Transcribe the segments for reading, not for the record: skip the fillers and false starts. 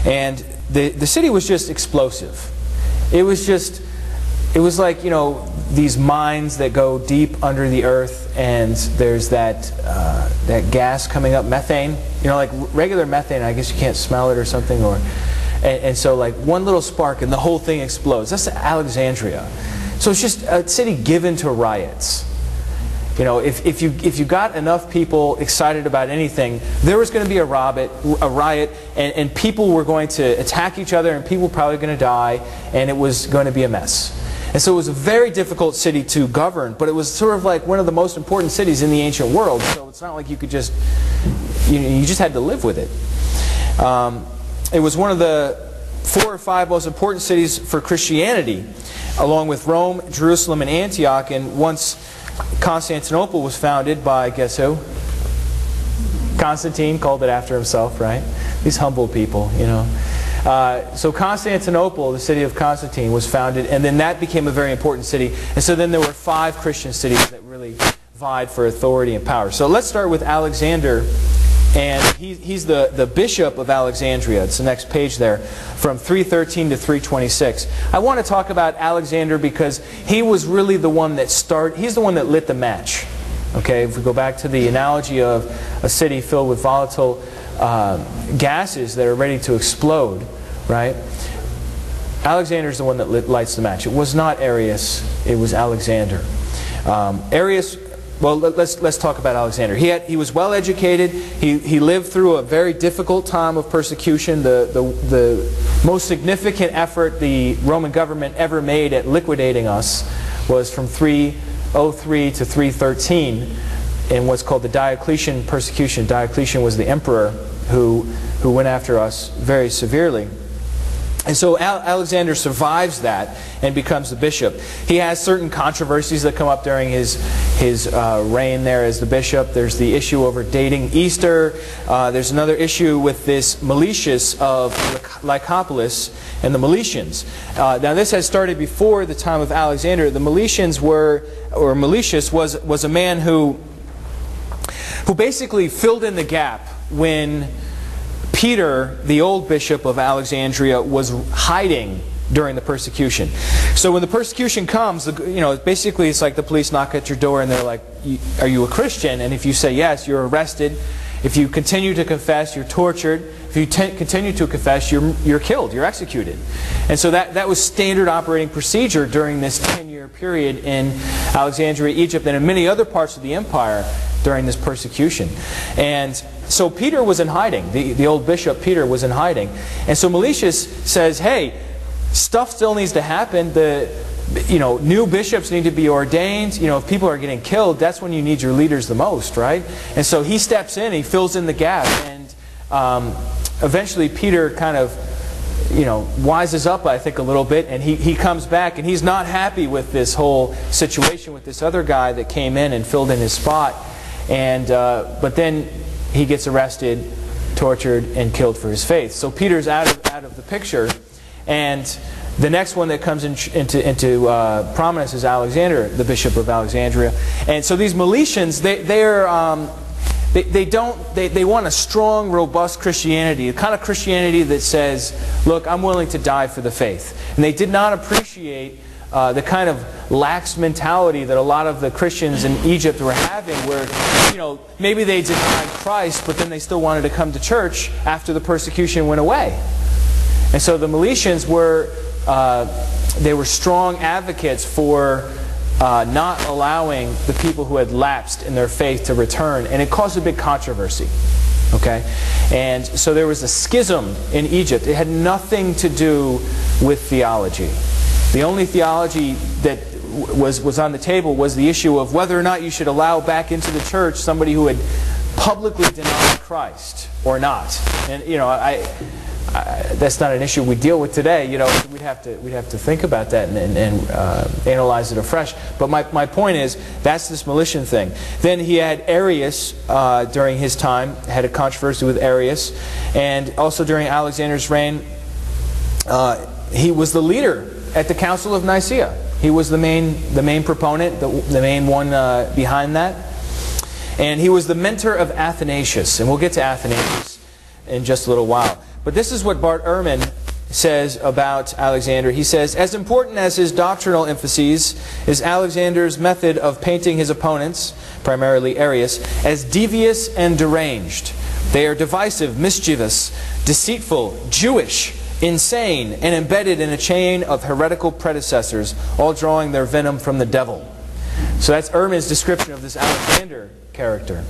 And the city was just explosive. It was like, you know, these mines that go deep under the earth, and there's that gas coming up, methane. You know, like regular methane, I guess you can't smell it or something, and so like one little spark and the whole thing explodes. That's Alexandria. So it's just a city given to riots. You know, if you got enough people excited about anything, there was going to be a riot, and people were going to attack each other, and people were probably going to die, and it was going to be a mess. And so it was a very difficult city to govern, but it was sort of like one of the most important cities in the ancient world. So it's not like you could just, you just had to live with it. It was one of the 4 or 5 most important cities for Christianity, along with Rome, Jerusalem, and Antioch. And once Constantinople was founded by, guess who? Constantine, called it after himself, right? These humble people, you know. So Constantinople, the city of Constantine, was founded, and then that became a very important city. And so then there were 5 Christian cities that really vied for authority and power. So let's start with Alexander, and he's the bishop of Alexandria. It's the next page there, from 313 to 326. I want to talk about Alexander because he was really the one that he's the one that lit the match. Okay, if we go back to the analogy of a city filled with volatile gases that are ready to explode, right? Alexander's the one that lights the match. It was not Arios, it was Alexander. Arios, well, let's talk about Alexander. He was well educated. He lived through a very difficult time of persecution. The most significant effort the Roman government ever made at liquidating us was from 303 to 313 in what's called the Diocletian persecution. Diocletian was the emperor who went after us very severely. And so Alexander survives that and becomes the bishop. He has certain controversies that come up during his reign there as the bishop. There's the issue over dating Easter. There's another issue with this Milesians of Lycopolis and the Milesians. Now this has started before the time of Alexander. The Milesians Milesius was a man who basically filled in the gap when Peter, the old bishop of Alexandria, was hiding during the persecution. So when the persecution comes, you know, basically it's like the police knock at your door and they're like, "Are you a Christian?" And if you say yes, you're arrested. If you continue to confess, you're tortured. If you continue to confess, you're killed, you're executed. And so that was standard operating procedure during this 10-year period in Alexandria, Egypt, and in many other parts of the empire during this persecution. And so Peter was in hiding. The old bishop Peter was in hiding. And so Milesius says, hey, stuff still needs to happen. New bishops need to be ordained. You know, if people are getting killed, that's when you need your leaders the most, right? And so he steps in, he fills in the gap, and eventually Peter kind of, wises up, I think, a little bit, and he comes back, and he's not happy with this whole situation with this other guy that came in and filled in his spot, and but then he gets arrested, tortured, and killed for his faith. So Peter's out of the picture, and the next one that comes into prominence is Alexander, the bishop of Alexandria. And so these Milesians, they want a strong, robust Christianity, the kind of Christianity that says, look, I'm willing to die for the faith. And they did not appreciate the kind of lax mentality that a lot of the Christians in Egypt were having, where maybe they denied Christ, but then they still wanted to come to church after the persecution went away. And so the Milesians were strong advocates for not allowing the people who had lapsed in their faith to return, and it caused a big controversy. Okay, and so there was a schism in Egypt. It had nothing to do with theology. The only theology that was on the table was the issue of whether or not you should allow back into the church somebody who had publicly denied Christ or not. And that's not an issue we deal with today. We'd have to think about that and analyze it afresh. But my point is, that's this Milesian thing. Then he had Arios during his time, had a controversy with Arios, and also during Alexander's reign, he was the leader at the Council of Nicaea. He was the main proponent, the main one behind that, and he was the mentor of Athanasius, and we'll get to Athanasius in just a little while. But this is what Bart Ehrman says about Alexander. He says, as important as his doctrinal emphases is Alexander's method of painting his opponents, primarily Arius, as devious and deranged. They are divisive, mischievous, deceitful, Jewish, insane, and embedded in a chain of heretical predecessors, all drawing their venom from the devil. So that's Ehrman's description of this Alexander character.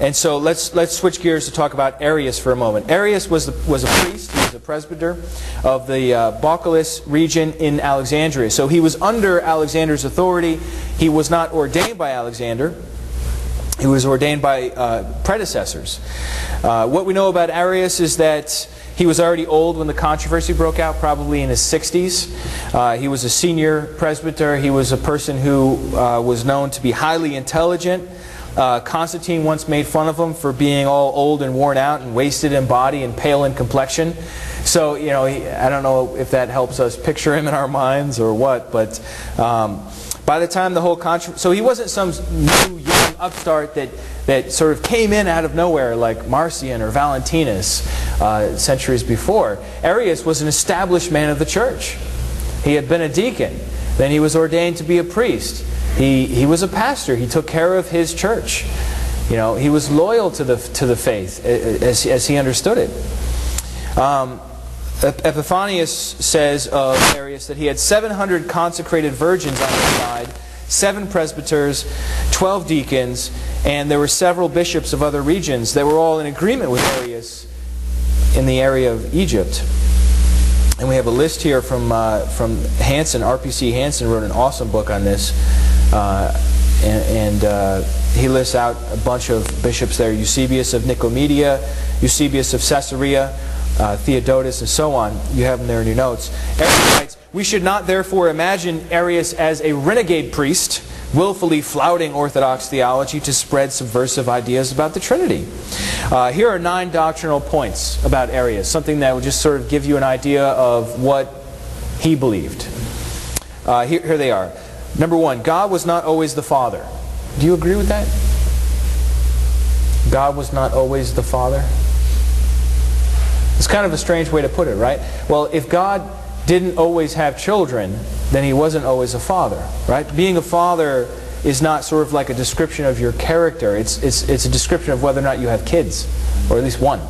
And so let's switch gears to talk about Arius for a moment. Arius was a priest, he was a presbyter of the Baucalis region in Alexandria. So he was under Alexander's authority. He was not ordained by Alexander. He was ordained by predecessors. What we know about Arius is that he was already old when the controversy broke out, probably in his 60s. He was a senior presbyter. He was a person who was known to be highly intelligent. Constantine once made fun of him for being all old and worn out and wasted in body and pale in complexion. So, you know, I don't know if that helps us picture him in our minds or what, but by the time the whole controversy... So he wasn't some new young upstart that sort of came in out of nowhere like Marcion or Valentinus centuries before. Arius was an established man of the church. He had been a deacon. Then he was ordained to be a priest. He was a pastor. He took care of his church. You know, he was loyal to the faith as he understood it. Epiphanius says of Arius that he had 700 consecrated virgins on his side, 7 presbyters, 12 deacons, and there were several bishops of other regions that were all in agreement with Arius in the area of Egypt. And we have a list here from Hansen. RPC Hansen wrote an awesome book on this. He lists out a bunch of bishops there. Eusebius of Nicomedia, Eusebius of Caesarea, Theodotus, and so on. You have them there in your notes. Arius writes, we should not therefore imagine Arius as a renegade priest, willfully flouting Orthodox theology to spread subversive ideas about the Trinity. Here are 9 doctrinal points about Arius, something that will just sort of give you an idea of what he believed. Here they are. Number 1, God was not always the Father. Do you agree with that? God was not always the Father? It's kind of a strange way to put it, right? Well, if God didn't always have children, then he wasn't always a father, right? Being a father is not sort of like a description of your character. It's a description of whether or not you have kids, or at least one,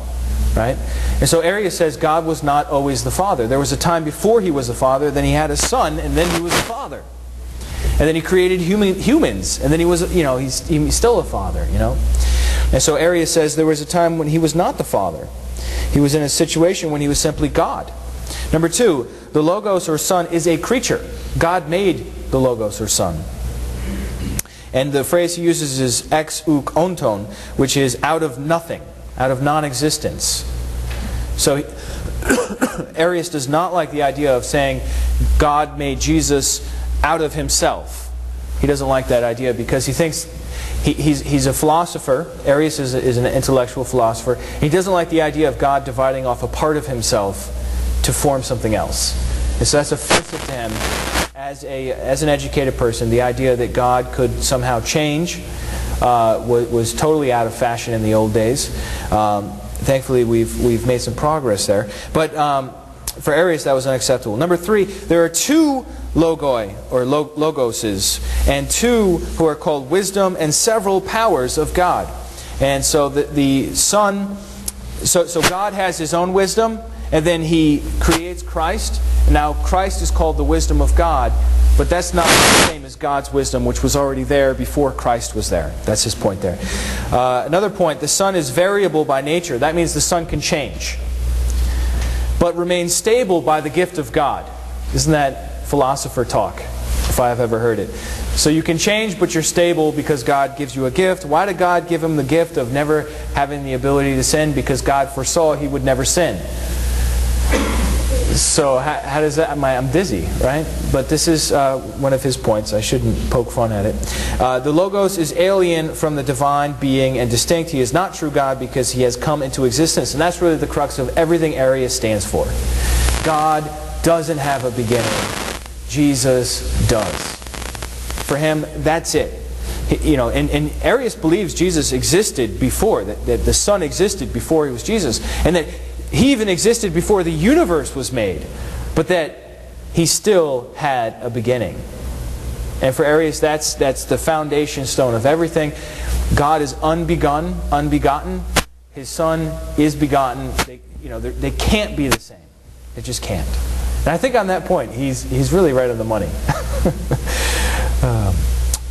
right? And so Arius says God was not always the Father. There was a time before he was a father, then he had a son, and then he was a father. And then he created humans, and then he was, you know, he's still a father, you know. And so Arius says there was a time when he was not the Father. He was in a situation when he was simply God. Number 2, the Logos or Son is a creature. God made the Logos or Son. And the phrase he uses is ex uk onton, which is out of nothing, out of non-existence. So Arius does not like the idea of saying God made Jesus out of himself. He doesn't like that idea because he thinks he's a philosopher. Arius is an intellectual philosopher. He doesn't like the idea of God dividing off a part of himself to form something else. And so that's offensive to him as an educated person. The idea that God could somehow change was totally out of fashion in the old days. Thankfully, we've made some progress there. But for Arius, that was unacceptable. Number 3, there are 2 logoi, or logoses, and 2 who are called wisdom and several powers of God. And so the Son, so God has his own wisdom, and then he creates Christ. And now Christ is called the wisdom of God, but that's not the same as God's wisdom, which was already there before Christ was there. That's his point there. Another point, the Son is variable by nature. That means the Son can change, but remains stable by the gift of God. Isn't that philosopher talk, if I have ever heard it? So you can change, but you're stable because God gives you a gift. Why did God give him the gift of never having the ability to sin? Because God foresaw he would never sin. So how does that... I'm dizzy, right? But this is one of his points. I shouldn't poke fun at it. The Logos is alien from the divine being and distinct. He is not true God because he has come into existence. And that's really the crux of everything Arius stands for. God doesn't have a beginning. Jesus does. For him, that's it. And Arius believes Jesus existed before, that the Son existed before he was Jesus, and that he even existed before the universe was made, but that he still had a beginning. And for Arius, that's the foundation stone of everything. God is unbegotten. His Son is begotten. They can't be the same. They just can't. And I think on that point, he's really right on the money.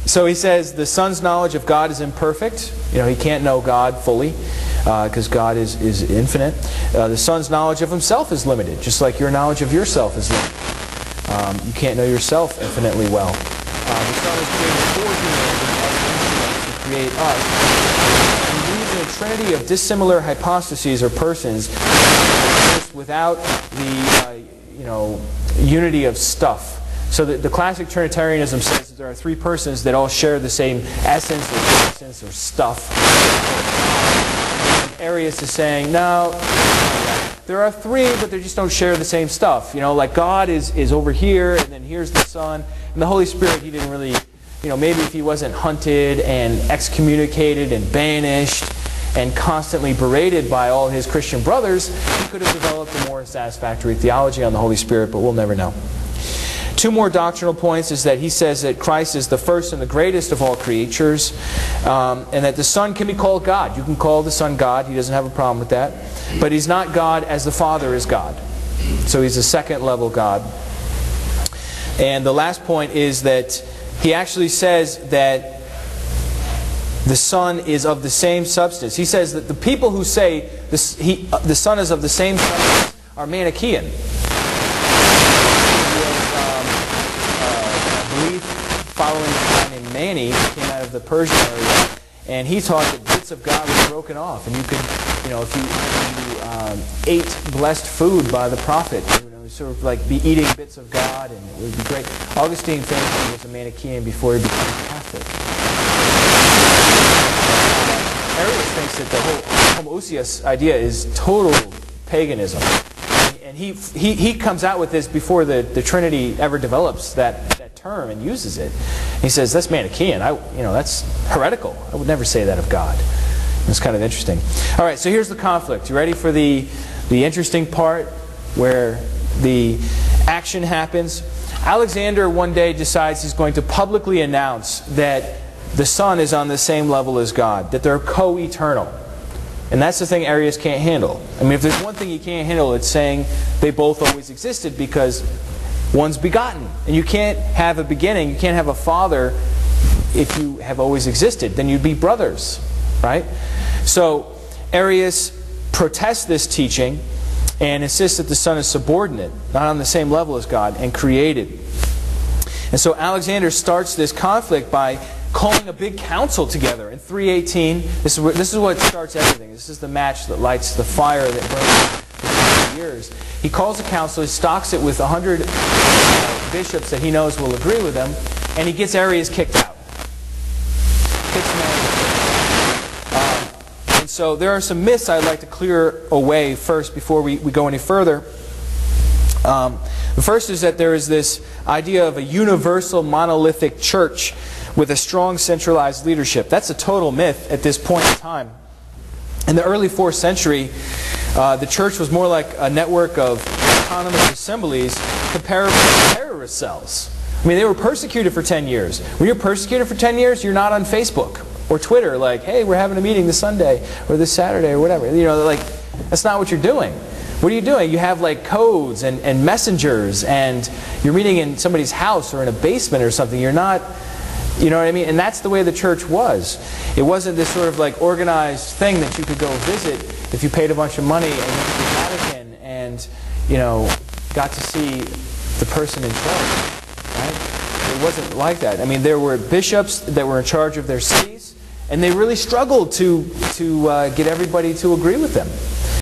So he says the Son's knowledge of God is imperfect. He can't know God fully because God is infinite. The Son's knowledge of himself is limited, just like your knowledge of yourself is limited. You can't know yourself infinitely well. The Son is created for humanity to create us. He believes in a trinity of dissimilar hypostases or persons without the unity of stuff. So the classic Trinitarianism says that there are three persons that all share the same essence or substance or stuff. And Arius is saying, no, there are three, but they just don't share the same stuff. Like God is over here, and then here's the Son. And the Holy Spirit, he didn't really, maybe if he wasn't hunted and excommunicated and banished and constantly berated by all his Christian brothers, he could have developed a more satisfactory theology on the Holy Spirit, but we'll never know. Two more doctrinal points is that he says that Christ is the first and the greatest of all creatures, and that the Son can be called God. You can call the Son God. He doesn't have a problem with that. But he's not God as the Father is God. So he's a second level God. And the last point is that he actually says that the Son is of the same substance. He says that the people who say the Son is of the same substance are Manichaean. Belief following a guy named Mani, who came out of the Persian area, and he taught that bits of God were broken off, and you could, if you ate blessed food by the prophet, sort of like be eating bits of God, and it would be great. Augustine famously was a Manichaean before he became Catholic. Arius thinks that the whole homoousios idea is total paganism. And he comes out with this before the Trinity ever develops that term and uses it. He says, that's Manichaean. That's heretical. I would never say that of God. It's kind of interesting. All right, so here's the conflict. You ready for the interesting part where the action happens? Alexander one day decides he's going to publicly announce that the Son is on the same level as God, that they're co-eternal. And that's the thing Arius can't handle. I mean, if there's one thing he can't handle, it's saying they both always existed, because one's begotten. And you can't have a beginning, you can't have a father if you have always existed. Then you'd be brothers, right? So Arius protests this teaching and insists that the Son is subordinate, not on the same level as God, and created. And so Alexander starts this conflict by calling a big council together in 318. This is what starts everything. This is the match that lights the fire that burns for 20 years. He calls a council, he stocks it with 100 bishops that he knows will agree with him, and he gets Arius kicked out. Kicks him out. And so there are some myths I'd like to clear away first before we go any further. The first is that there is this idea of a universal monolithic church with a strong centralized leadership. That's a total myth at this point in time. In the early 4th century, the church was more like a network of autonomous assemblies comparable to terrorist cells. I mean, they were persecuted for 10 years. When you're persecuted for 10 years, you're not on Facebook or Twitter like, hey, we're having a meeting this Sunday or this Saturday or whatever. That's not what you're doing. What are you doing? You have like codes and messengers, and you're meeting in somebody's house or in a basement or something. You're not... You know what I mean? And that's the way the church was. It wasn't this sort of like organized thing that you could go visit if you paid a bunch of money and went to the Vatican and, got to see the person in charge. Right? It wasn't like that. I mean, there were bishops that were in charge of their cities, and they really struggled to get everybody to agree with them.